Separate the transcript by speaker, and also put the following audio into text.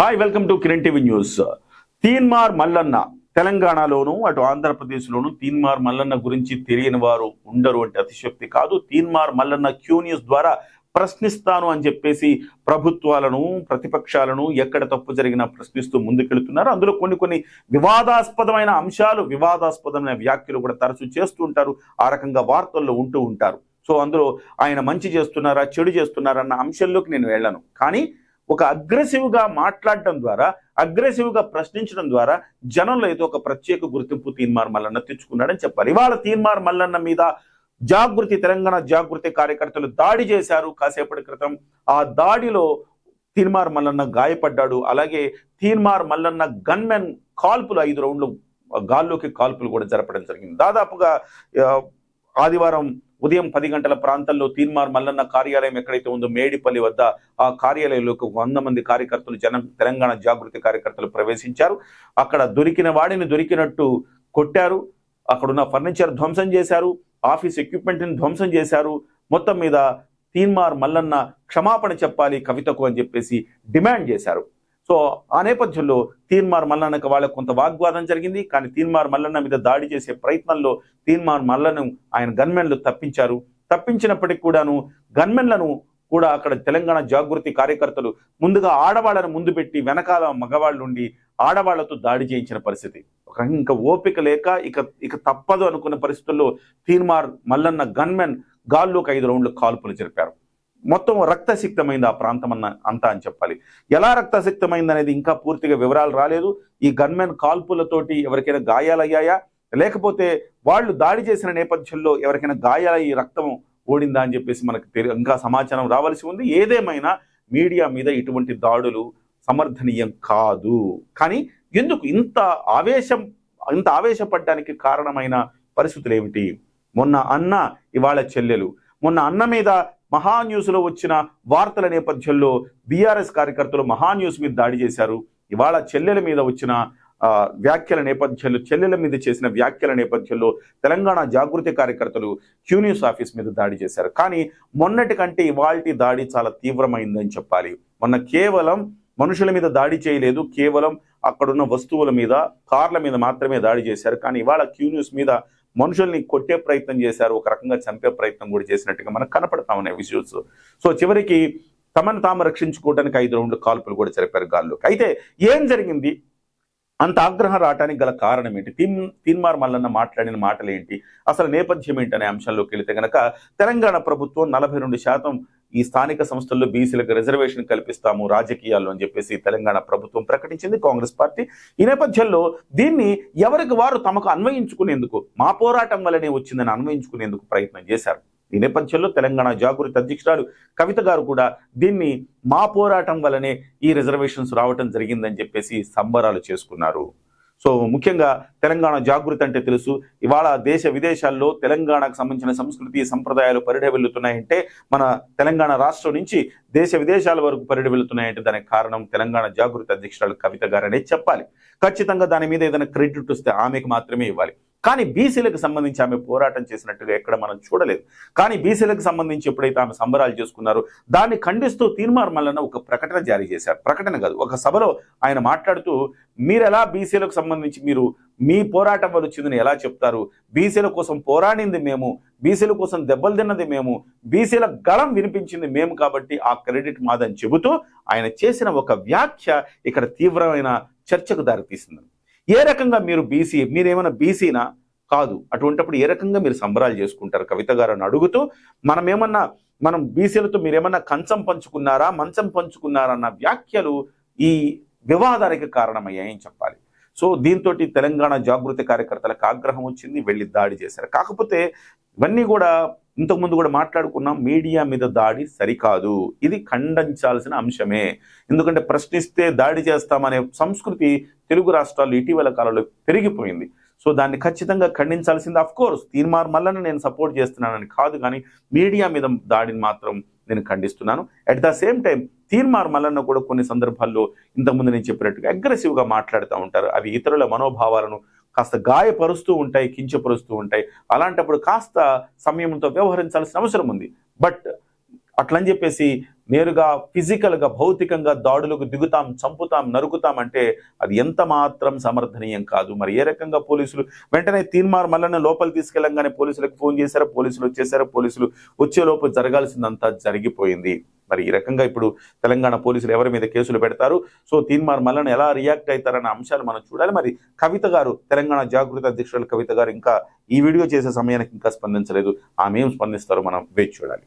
Speaker 1: Hi, welcome to Kiran TV news. Teenmar Mallanna తెలంగాణలోను అటు ఆంధ్రప్రదేశ్లోను తీన్మార్ మల్లన్న గురించి తెలియని వారు ఉండరు అంటే అతిశక్తి కాదు. తీన్మార్ మల్లన్న క్యూ న్యూస్ ద్వారా ప్రశ్నిస్తాను అని చెప్పేసి ప్రభుత్వాలను ప్రతిపక్షాలను ఎక్కడ తప్పు జరిగినా ప్రశ్నిస్తూ ముందుకెళ్తున్నారు. అందులో కొన్ని వివాదాస్పదమైన అంశాలు, వివాదాస్పదమైన వ్యాఖ్యలు కూడా తరచూ చేస్తూ ఉంటారు. ఆ రకంగా వార్తల్లో ఉంటూ ఉంటారు. సో అందులో ఆయన మంచి చేస్తున్నారా చెడు చేస్తున్నారా అన్న అంశంలోకి నేను వెళ్ళను. కానీ ఒక అగ్రెసివ్గా మాట్లాడటం ద్వారా, అగ్రెసివ్గా ప్రశ్నించడం ద్వారా జనంలో అయితే ఒక ప్రత్యేక గుర్తింపు తీన్మార్ మల్లన్న తెచ్చుకున్నాడని చెప్పాలి. ఇవాళ తీన్మార్ మల్లన్న మీద తెలంగాణ జాగృతి కార్యకర్తలు దాడి చేశారు కాసేపటి క్రితం. ఆ దాడిలో తీన్మార్ మల్లన్న గాయపడ్డాడు. అలాగే తీన్మార్ మల్లన్న గన్మెన్ కాల్పులు 5 రౌండ్లు గాల్లోకి కాల్పులు కూడా జరపడం జరిగింది. దాదాపుగా ఆదివారం ఉదయం 10 గంటల ప్రాంతంలో తీన్మార్ మల్లన్న కార్యాలయం ఎక్కడైతే ఉందో మేడిపల్లి వద్ద ఆ కార్యాలయంలోకి 100 మంది కార్యకర్తలు తెలంగాణ జాగృతి కార్యకర్తలు ప్రవేశించారు. అక్కడ దొరికిన వాడిని దొరికినట్టు కొట్టారు. అక్కడున్న ఫర్నిచర్ ధ్వంసం చేశారు. ఆఫీస్ ఎక్విప్మెంట్ని ధ్వంసం చేశారు. మొత్తం మీద తీన్మార్ మల్లన్న క్షమాపణ చెప్పాలి కవితకు అని చెప్పేసి డిమాండ్ చేశారు. సో ఆ నేపథ్యంలో తీన్మార్ మల్లన్నకు వాళ్ళకు కొంత వాగ్వాదం జరిగింది. కానీ తీన్మార్ మల్లన్న మీద దాడి చేసే ప్రయత్నంలో తీన్మార్ మల్లన్ను ఆయన గన్మెన్లు తప్పించారు. తప్పించినప్పటికీ కూడాను గన్మెన్లను కూడా అక్కడ తెలంగాణ జాగృతి కార్యకర్తలు ముందుగా ఆడవాళ్లను ముందు పెట్టి వెనకాల మగవాళ్ళు ఉండి ఆడవాళ్లతో దాడి చేయించిన పరిస్థితి. ఇంకా ఓపిక లేక ఇక తప్పదు అనుకున్న పరిస్థితుల్లో తీన్మార్ మల్లన్న గన్మెన్ గాల్లోకి 5 రౌండ్లు కాల్పులు జరిపారు. మొత్తం రక్తసిక్తమైంది ఆ ప్రాంతం అంతా అని చెప్పాలి. ఎలా రక్తసిక్తమైంది అనేది ఇంకా పూర్తిగా వివరాలు రాలేదు. ఈ గన్మెన్ కాల్పులతోటి ఎవరికైనా గాయాలయ్యాయా, లేకపోతే వాళ్ళు దాడి చేసిన నేపథ్యంలో ఎవరికైనా గాయాలయ్యి రక్తం ఓడిందా అని చెప్పేసి మనకు ఇంకా సమాచారం రావాల్సి ఉంది. ఏదేమైనా మీడియా మీద ఇటువంటి దాడులు సమర్థనీయం కాదు. కానీ ఎందుకు ఇంత ఆవేశపడడానికి కారణమైన పరిస్థితులు ఏమిటి? మొన్న అన్న, ఇవాళ చెల్లెలు. మొన్న అన్న మీద మహాన్యూస్లో వచ్చిన వార్తల నేపథ్యంలో బీఆర్ఎస్ కార్యకర్తలు మహాన్యూస్ మీద దాడి చేశారు. ఇవాళ చెల్లెల మీద వచ్చిన వ్యాఖ్యల నేపథ్యంలో, చెల్లెల మీద చేసిన వ్యాఖ్యల నేపథ్యంలో తెలంగాణ జాగృతి కార్యకర్తలు క్యూ న్యూస్ ఆఫీస్ మీద దాడి చేశారు. కానీ మొన్నటి కంటే ఇవాల్టి దాడి చాలా తీవ్రమైందని చెప్పాలి. మొన్న కేవలం మనుషుల మీద దాడి చేయలేదు, కేవలం అక్కడున్న వస్తువుల మీద, కార్ల మీద మాత్రమే దాడి చేశారు. కానీ ఇవాళ క్యూ న్యూస్ మీద మనుషుల్ని కొట్టే ప్రయత్నం చేశారు, ఒక రకంగా చంపే ప్రయత్నం కూడా చేసినట్టుగా మనకు కనపడతా ఉన్నాయి విజువల్స్. సో చివరికి తమను తాము రక్షించుకోవడానికి 5 రౌండ్ల కాల్పులు కూడా జరిపారు గాల్లోకి. అయితే ఏం జరిగింది? అంత ఆగ్రహం రావడానికి గల కారణం ఏంటి? తీన్మార్ మల్లన్న మాట్లాడిన మాటలు ఏంటి? అసలు నేపథ్యం ఏంటనే అంశంలోకి వెళితే కనుక తెలంగాణ ప్రభుత్వం 42% ఈ స్థానిక సంస్థల్లో బీసీలకు రిజర్వేషన్ కల్పిస్తాము రాజకీయాల్లో అని చెప్పేసి తెలంగాణ ప్రభుత్వం ప్రకటించింది, కాంగ్రెస్ పార్టీ. ఈ నేపథ్యంలో దీన్ని ఎవరికి వారు తమకు అన్వయించుకునేందుకు, మా పోరాటం వల్లనే వచ్చిందని అన్వయించుకునేందుకు ప్రయత్నం చేశారు. ఈ నేపథ్యంలో తెలంగాణ జాగృతి అధ్యక్షురాలు కవిత గారు కూడా దీన్ని మా పోరాటం వల్లనే ఈ రిజర్వేషన్స్ రావటం జరిగిందని చెప్పేసి సంబరాలు చేసుకున్నారు. సో ముఖ్యంగా తెలంగాణ జాగృతి అంటే తెలుసు. ఇవాళ దేశ విదేశాల్లో తెలంగాణకు సంబంధించిన సంస్కృతి సంప్రదాయాలు పరిఢవిల్లుతున్నాయంటే, మన తెలంగాణ రాష్ట్రం నుంచి దేశ విదేశాల వరకు పరిఢవిల్లుతున్నాయంటే దానికి కారణం తెలంగాణ జాగృతి అధ్యక్షురాలు కవిత గారనే చెప్పాలి. ఖచ్చితంగా దాని మీద ఏదైనా క్రెడిట్ వస్తే ఆమెకు మాత్రమే ఇవ్వాలి. కానీ బీసీలకు సంబంధించి ఆమె పోరాటం చేసినట్టుగా ఎక్కడ మనం చూడలేదు. కానీ బీసీలకు సంబంధించి ఎప్పుడైతే ఆమె సంబరాలు చేసుకున్నారో దాన్ని ఖండిస్తూ తీన్మార్ మల్లన్న ఒక ప్రకటన జారీ చేశారు. ప్రకటన కాదు, ఒక సభలో ఆయన మాట్లాడుతూ, మీరు ఎలా బీసీలకు సంబంధించి మీరు మీ పోరాటం వల్ల వచ్చిందని ఎలా చెప్తారు? బీసీల కోసం పోరాడింది మేము, బీసీల కోసం దెబ్బలు తిన్నది మేము, బీసీల గళం వినిపించింది మేము, కాబట్టి ఆ క్రెడిట్ మాదని చెబుతూ ఆయన చేసిన ఒక వ్యాఖ్య ఇక్కడ తీవ్రమైన చర్చకు దారితీసింది. ఏ రకంగా మీరు బీసీ, మీరేమైనా బీసీనా? కాదు. అటువంటిప్పుడు ఏ రకంగా మీరు సంబరాలు చేసుకుంటారు కవిత గారు అని అడుగుతూ, మనం బీసీలతో మీరేమన్నా కంచం పంచుకున్నారా, మంచం పంచుకున్నారా అన్న వ్యాఖ్యలు ఈ వివాదానికి కారణమయ్యాయని చెప్పాలి. సో దీంతో తెలంగాణ జాగృతి కార్యకర్తలకు ఆగ్రహం వచ్చింది, వెళ్ళి దాడి చేశారు. కాకపోతే ఇవన్నీ కూడా ఇంతకుముందు కూడా మాట్లాడుకున్నాం, మీడియా మీద దాడి సరికాదు, ఇది ఖండించాల్సిన అంశమే. ఎందుకంటే ప్రశ్నిస్తే దాడి చేస్తామనే సంస్కృతి తెలుగు రాష్ట్రాల్లో ఇటీవల కాలంలో పెరిగిపోయింది. సో దాన్ని ఖచ్చితంగా ఖండించాల్సింది. అఫ్ కోర్స్ తీన్మార్ మల్లన్న నేను సపోర్ట్ చేస్తున్నానని కాదు, కానీ మీడియా మీద దాడిని మాత్రం నేను ఖండిస్తున్నాను. At the same time Teenmar Mallanna కూడా కొన్ని సందర్భాల్లో ఇంతకుముందు నేను చెప్పినట్టుగా అగ్రెసివ్గా మాట్లాడుతూ ఉంటారు. అవి ఇతరుల మనోభావాలను కాస్త గాయపరుస్తూ ఉంటాయి, కించపరుస్తూ ఉంటాయి. అలాంటప్పుడు కాస్త సంయమనంతో వ్యవహరించాల్సిన అవసరం ఉంది. బట్ అట్లని చెప్పేసి నేరుగా ఫిజికల్గా భౌతికంగా దాడులకు దిగుతాం, చంపుతాం, నరుకుతాం అంటే అది ఎంత మాత్రం సమర్థనీయం కాదు. మరి ఏ రకంగా పోలీసులు వెంటనే తీన్మార్ మల్లన్న లోపలి తీసుకెళ్ళంగానే పోలీసులకు ఫోన్ చేశారు, పోలీసులు వచ్చేసారు, పోలీసులు వచ్చేలోపు జరగాల్సిందంతా జరిగిపోయింది. మరి ఈ రకంగా ఇప్పుడు తెలంగాణ పోలీసులు ఎవరి మీద కేసులు పెడతారు, సో తీన్మార్ మల్లన్న ఎలా రియాక్ట్ అవుతారన్న అంశాలు మనం చూడాలి. మరి కవిత గారు, తెలంగాణ జాగృతి అధ్యక్షురాలు కవిత గారు ఇంకా ఈ వీడియో చేసే సమయానికి ఇంకా స్పందించలేదు. ఆమె ఏం స్పందిస్తారో మనం వేచి చూడాలి.